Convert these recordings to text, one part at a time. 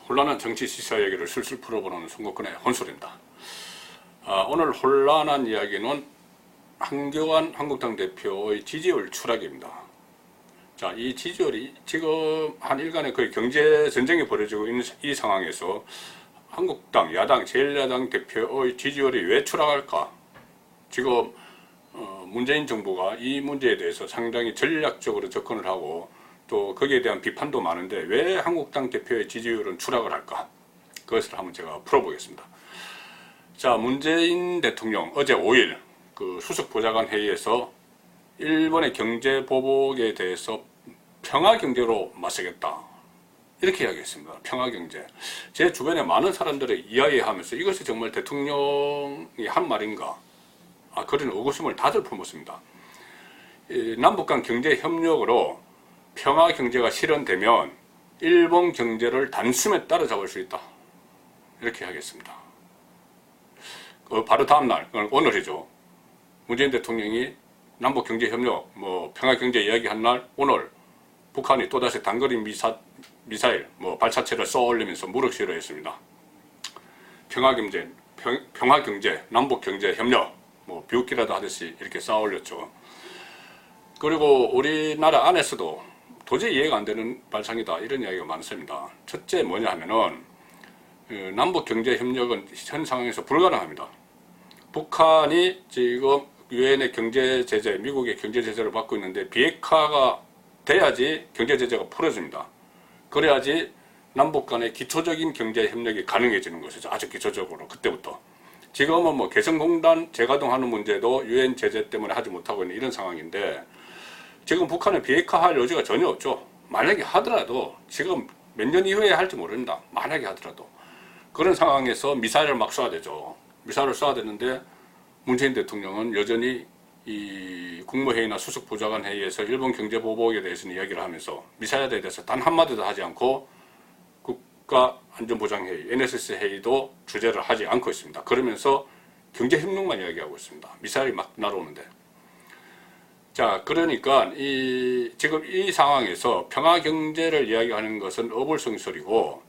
혼란한 정치 시사 얘기를 술술 풀어보는 송국근의 혼술입니다. 오늘 혼란한 이야기는 한교안 한국당 대표의 지지율 추락입니다. 자, 이 지지율이 지금 한 일간의 거의 경제 전쟁이 벌어지고 있는 이 상황에서 한국당, 야당, 제1야당 대표의 지지율이 왜 추락할까? 지금 문재인 정부가 이 문제에 대해서 상당히 전략적으로 접근을 하고 또 거기에 대한 비판도 많은데 왜 한국당 대표의 지지율은 추락을 할까? 그것을 한번 제가 풀어보겠습니다. 자, 문재인 대통령 어제 5일 그 수석보좌관 회의에서 일본의 경제 보복에 대해서 평화경제로 맞서겠다 이렇게 이야기했습니다. 평화경제. 제 주변에 많은 사람들이 이야기하면서 이것이 정말 대통령이 한 말인가? 그런 의구심을 다들 품었습니다. 남북 간 경제 협력으로 평화 경제가 실현되면 일본 경제를 단숨에 따라잡을 수 있다. 이렇게 하겠습니다. 바로 다음날, 오늘이죠. 문재인 대통령이 남북 경제 협력, 평화 경제 이야기한 날, 오늘 북한이 또다시 단거리 미사일, 발사체를 쏘아 올리면서 무력시위를 했습니다. 평화 경제, 남북 경제 협력, 비웃기라도 하듯이 이렇게 쌓아 올렸죠. 그리고 우리나라 안에서도 도저히 이해가 안 되는 발상이다 이런 이야기가 많습니다. 첫째 뭐냐 하면은 남북 경제 협력은 현 상황에서 불가능합니다. 북한이 지금 유엔의 경제 제재, 미국의 경제 제재를 받고 있는데 비핵화가 돼야지 경제 제재가 풀어집니다. 그래야지 남북 간의 기초적인 경제 협력이 가능해지는 것이죠. 아주 기초적으로 그때부터. 지금은 개성공단 재가동하는 문제도 유엔 제재 때문에 하지 못하고 있는 이런 상황인데 지금 북한은 비핵화할 여지가 전혀 없죠. 만약에 하더라도 지금 몇 년 이후에 할지 모릅니다. 만약에 하더라도 그런 상황에서 미사일을 막 쏴야 되죠. 미사일을 쏴야 되는데 문재인 대통령은 여전히 이 국무회의나 수석보좌관 회의에서 일본 경제보복에 대해서는 이야기를 하면서 미사일에 대해서 단 한마디도 하지 않고 국가안전보장회의, NSC 회의도 주재를 하지 않고 있습니다. 그러면서 경제협력만 이야기하고 있습니다. 미사일이 막 날아오는데. 자, 그러니까 지금 이 상황에서 평화경제를 이야기하는 것은 어불성설이고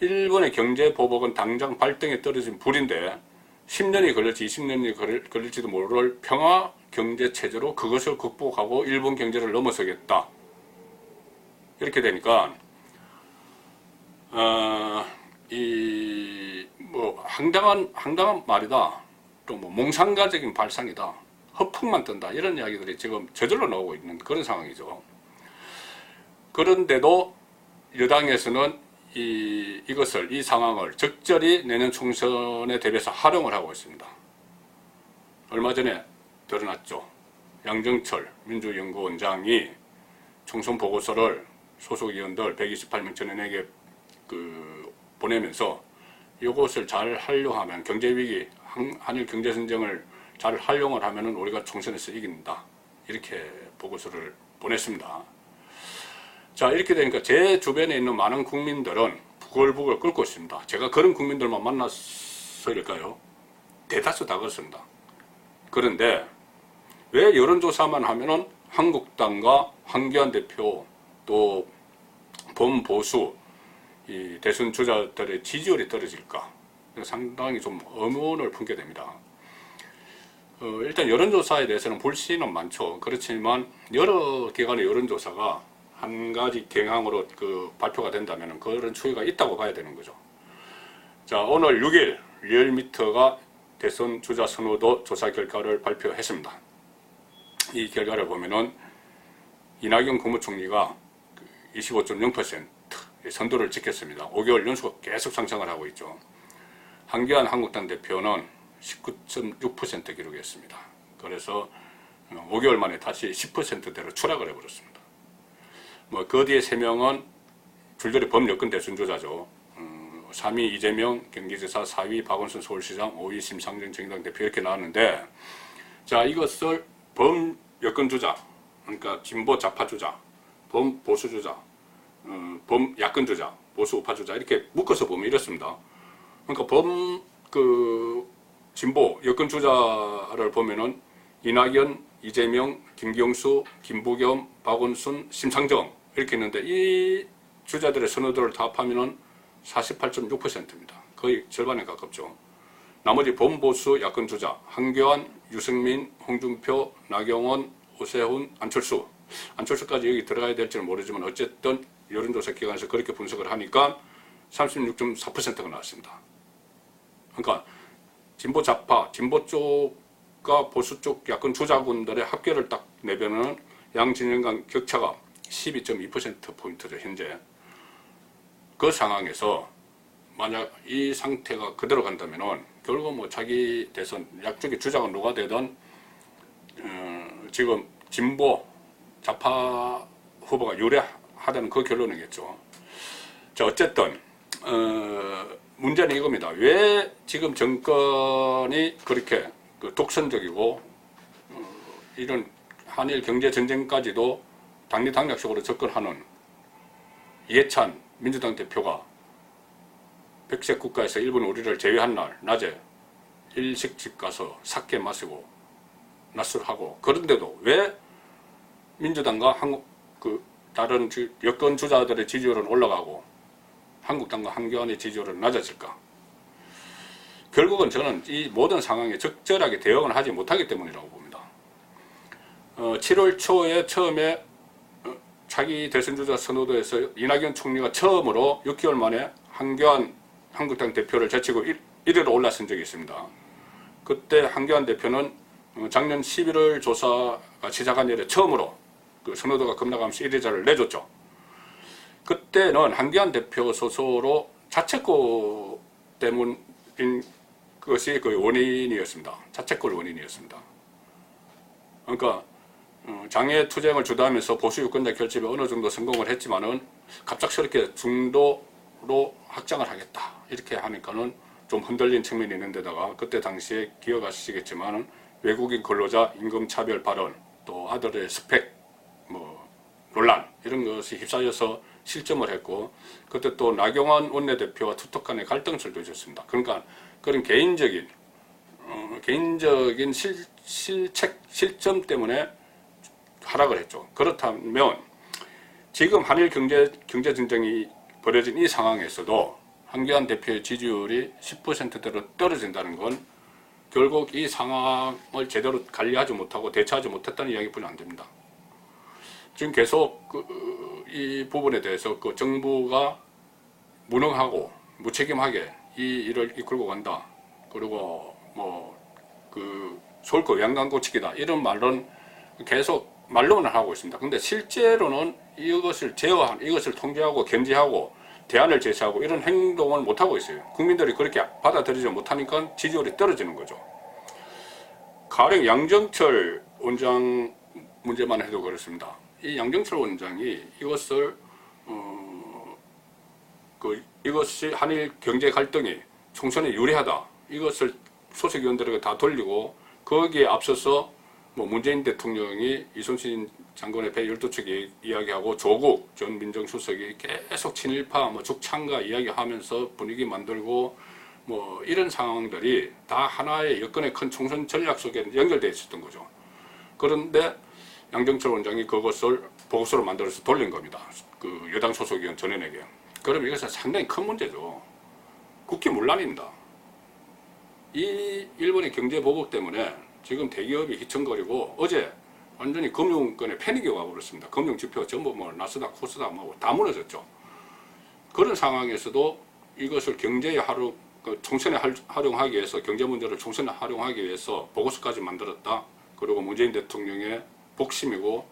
일본의 경제보복은 당장 발등에 떨어진 불인데 10년이 걸릴지 20년이 걸릴지도 모를 평화경제체제로 그것을 극복하고 일본 경제를 넘어서겠다. 이렇게 되니까 황당한 말이다. 또 몽상가적인 발상이다. 허풍만 뜬다. 이런 이야기들이 지금 저절로 나오고 있는 그런 상황이죠. 그런데도 여당에서는 이 상황을 적절히 내년 총선에 대비해서 활용을 하고 있습니다. 얼마 전에 드러났죠. 양정철 민주연구원장이 총선 보고서를 소속 의원들 128명 전원에게 보내면서 이것을 잘 활용하면 경제위기, 한일 경제전쟁을 잘 활용을 하면은 우리가 총선에서 이긴다. 이렇게 보고서를 보냈습니다. 자, 이렇게 되니까 제 주변에 있는 많은 국민들은 부글부글 끓고 있습니다. 제가 그런 국민들만 만나서일까요? 대다수 다 그렇습니다. 그런데 왜 여론조사만 하면은 한국당과 한교안 대표 또 범보수 이 대선 주자들의 지지율이 떨어질까? 상당히 좀 의문을 품게 됩니다. 일단 여론조사에 대해서는 불신은 많죠. 그렇지만 여러 기관의 여론조사가 한 가지 경향으로 발표가 된다면 그런 추이가 있다고 봐야 되는 거죠. 자, 오늘 6일 리얼미터가 대선 주자 선호도 조사 결과를 발표했습니다. 이 결과를 보면은 이낙연 국무총리가 25.0% 선두를 지켰습니다. 5개월 연속 계속 상승을 하고 있죠. 한교안 한국당 대표는 19.6% 기록했습니다. 그래서 5개월 만에 다시 10%대로 추락을 해버렸습니다. 그 뒤에 3명은 줄줄이 범여권 대선주자죠. 3위 이재명 경기지사, 4위 박원순 서울시장, 5위 심상정 정의당 대표 이렇게 나왔는데, 자, 이것을 범여권주자, 그러니까 진보 좌파주자, 범보수주자, 범야권주자, 보수 우파주자 이렇게 묶어서 보면 이렇습니다. 그러니까 진보 여권주자를 보면은 이낙연, 이재명, 김경수, 김부겸, 박원순, 심상정 이렇게 있는데 이 주자들의 선호도를 다 합하면은 48.6%입니다. 거의 절반에 가깝죠. 나머지 범보수 야권 주자 한교안, 유승민, 홍준표, 나경원, 오세훈, 안철수까지 여기 들어가야 될지는 모르지만 어쨌든 여론조사 기관에서 그렇게 분석을 하니까 36.4%가 나왔습니다. 그러니까 진보 좌파, 진보 쪽과 보수 쪽 야권 주자군들의 합계를 딱 내면은 양 진영 간 격차가 12.2%포인트죠, 현재. 그 상황에서 만약 이 상태가 그대로 간다면은 결국 뭐 자기 대선 양쪽의 주자가 누가 되든 지금 진보 좌파 후보가 유리하다는 그 결론이겠죠. 자, 어쨌든 문제는 이겁니다. 왜 지금 정권이 그렇게 독선적이고 이런 한일 경제 전쟁까지도 당리당략식으로 접근하는 이해찬 민주당 대표가 백색 국가에서 일본 우리를 제외한 날 낮에 일식집 가서 사케 마시고 낮술 하고, 그런데도 왜 민주당과 다른 여권 주자들의 지지율은 올라가고 한국당과 한교안의 지지율은 낮아질까? 결국은 저는 이 모든 상황에 적절하게 대응을 하지 못하기 때문이라고 봅니다. 7월 초에 처음에 차기 대선 주자 선호도에서 이낙연 총리가 처음으로 6개월 만에 한교안 한국당 대표를 제치고 1위로 올라선 적이 있습니다. 그때 한교안 대표는 작년 11월 조사가 시작한 이래 처음으로 그 선호도가 급락하면서 1위자를 내줬죠. 그때는 한교안 대표 소소로 자책고 때문인 것이 그 원인이었습니다. 자책고 원인이었습니다. 그러니까 장애 투쟁을 주도하면서 보수 유권자 결집에 어느 정도 성공을 했지만은 갑작스럽게 중도로 확장을 하겠다 이렇게 하니까는 좀 흔들린 측면이 있는 데다가 그때 당시에 기억하시겠지만은 외국인 근로자 임금차별 발언, 또 아들의 스펙 논란 이런 것이 휩싸여서 실점을 했고, 그때 또 나경원 원내대표와 투톱 간의 갈등설도 있었습니다. 그러니까 그런 개인적인 실점 때문에 하락을 했죠. 그렇다면 지금 한일 경제 전쟁이 벌어진 이 상황에서도 한교안 대표의 지지율이 10%대로 떨어진다는 건 결국 이 상황을 제대로 관리하지 못하고 대처하지 못했다는 이야기뿐이 안 됩니다. 지금 계속 이 부분에 대해서 그 정부가 무능하고 무책임하게 이 일을 이끌고 간다. 그리고 서울 거 양강고치기다. 이런 말은 계속 말로는 하고 있습니다. 근데 실제로는 이것을 제어한, 이것을 통제하고 견제하고 대안을 제시하고 이런 행동을 못하고 있어요. 국민들이 그렇게 받아들이지 못하니까 지지율이 떨어지는 거죠. 가령 양정철 원장 문제만 해도 그렇습니다. 이 양정철 원장이 이것을 이것이 한일 경제 갈등이 총선에 유리하다. 이것을 소속 의원들에게 다 돌리고 거기에 앞서서 문재인 대통령이 이순신 장관의 배 12척 이야기하고 조국 전 민정수석이 계속 친일파 죽창가 이야기하면서 분위기 만들고 이런 상황들이 다 하나의 여건의 큰 총선 전략 속에 연결되어 있었던 거죠. 그런데 양정철 원장이 그것을 보고서로 만들어서 돌린 겁니다. 그 여당 소속 의원 전원에게. 그럼 이것은 상당히 큰 문제죠. 국기문란입니다. 이 일본의 경제 보복 때문에 지금 대기업이 휘청거리고 어제 완전히 금융권에 패닉이 와버렸습니다. 금융지표 전부 나스닥, 코스닥 다 무너졌죠. 그런 상황에서도 이것을 경제에 총선에 활용하기 위해서, 경제 문제를 총선에 활용하기 위해서 보고서까지 만들었다. 그리고 문재인 대통령의 복심이고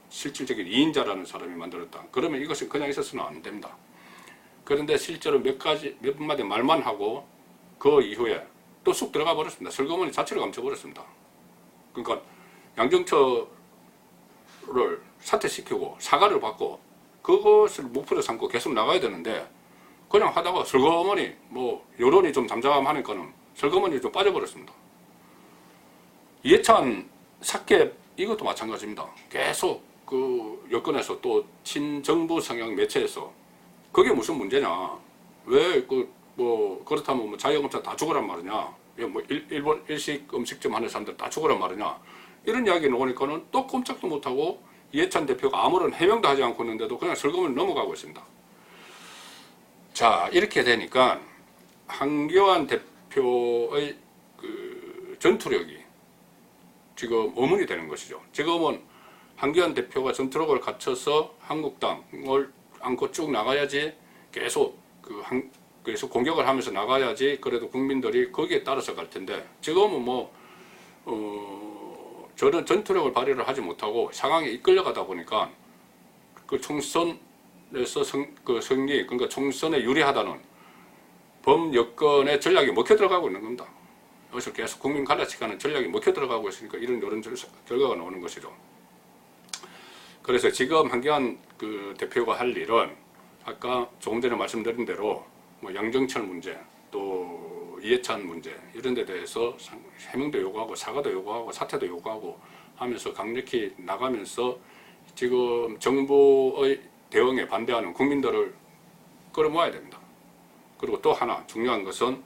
실질적인 2인자라는 사람이 만들었다. 그러면 이것은 그냥 있어서는 안 됩니다. 그런데 실제로 몇 마디 말만 하고 그 이후에 또 쑥 들어가 버렸습니다. 슬그머니 자체를 감춰버렸습니다. 그러니까 양정철을 사퇴시키고 사과를 받고 그것을 목표로 삼고 계속 나가야 되는데 그냥 하다가 슬그머니 여론이 좀 잠잠하니까는 슬그머니 좀 빠져버렸습니다. 이해찬 사케 이것도 마찬가지입니다. 계속 그 여권에서 또 친정부 성향 매체에서 그게 무슨 문제냐? 왜 그렇다면 자영업자 다 죽으란 말이냐? 일본 일식 음식점 하는 사람들 다 죽으란 말이냐? 이런 이야기 나오니까는 또 꼼짝도 못하고 이해찬 대표가 아무런 해명도 하지 않고 있는데도 그냥 슬그머니 넘어가고 있습니다. 자, 이렇게 되니까 한교안 대표의 그 전투력이 지금 의문이 되는 것이죠. 지금은 한교안 대표가 전투력을 갖춰서 한국당을 안고 쭉 나가야지, 계속 계속 공격을 하면서 나가야지 그래도 국민들이 거기에 따라서 갈 텐데, 지금은 저런 전투력을 발휘를 하지 못하고 상황에 이끌려가다 보니까 그 총선에서 승리, 그러니까 총선에 유리하다는 범여권의 전략이 먹혀 들어가고 있는 겁니다. 여기서 계속 국민 갈라치가는 전략이 먹혀 들어가고 있으니까 이런 결과가 나오는 것이죠. 그래서 지금 한교안 그 대표가 할 일은 아까 조금 전에 말씀드린 대로 양정철 문제, 또 이해찬 문제 이런 데 대해서 해명도 요구하고 사과도 요구하고 사퇴도 요구하고 하면서 강력히 나가면서 지금 정부의 대응에 반대하는 국민들을 끌어모아야 됩니다. 그리고 또 하나 중요한 것은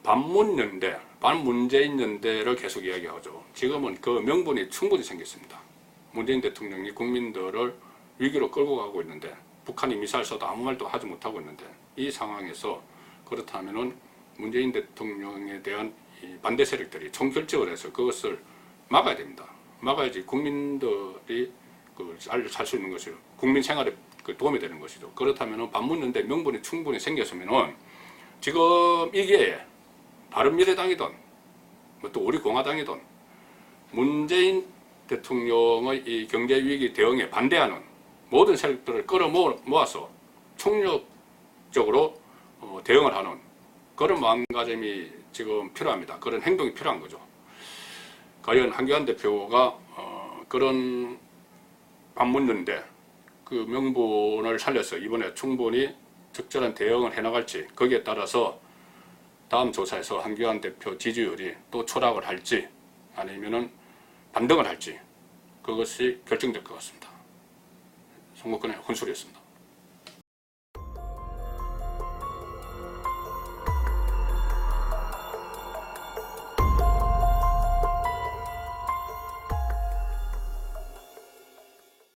반문연대, 반문재인연대를 계속 이야기하죠. 지금은 그 명분이 충분히 생겼습니다. 문재인 대통령이 국민들을 위기로 끌고 가고 있는데, 북한이 미사일 쏴도 아무 말도 하지 못하고 있는데, 이 상황에서 그렇다면은 문재인 대통령에 대한 이 반대 세력들이 총결집을 해서 그것을 막아야 됩니다. 막아야지 국민들이 살 수 있는 것이죠. 국민 생활에 도움이 되는 것이죠. 그렇다면은 반문연대 명분이 충분히 생겼으면은 지금 이게 바른미래당이든 또 우리 공화당이든 문재인 대통령의 이 경제위기 대응에 반대하는 모든 세력들을 끌어모아서 총력적으로 대응을 하는 그런 마음가짐이 지금 필요합니다. 그런 행동이 필요한 거죠. 과연 한교안 대표가 그런 반문연대 그 명분을 살려서 이번에 충분히 적절한 대응을 해나갈지, 거기에 따라서 다음 조사에서 한교안 대표 지지율이 또 추락을 할지 아니면은 반등을 할지, 그것이 결정될 것 같습니다. 송국근의 혼술이었습니다.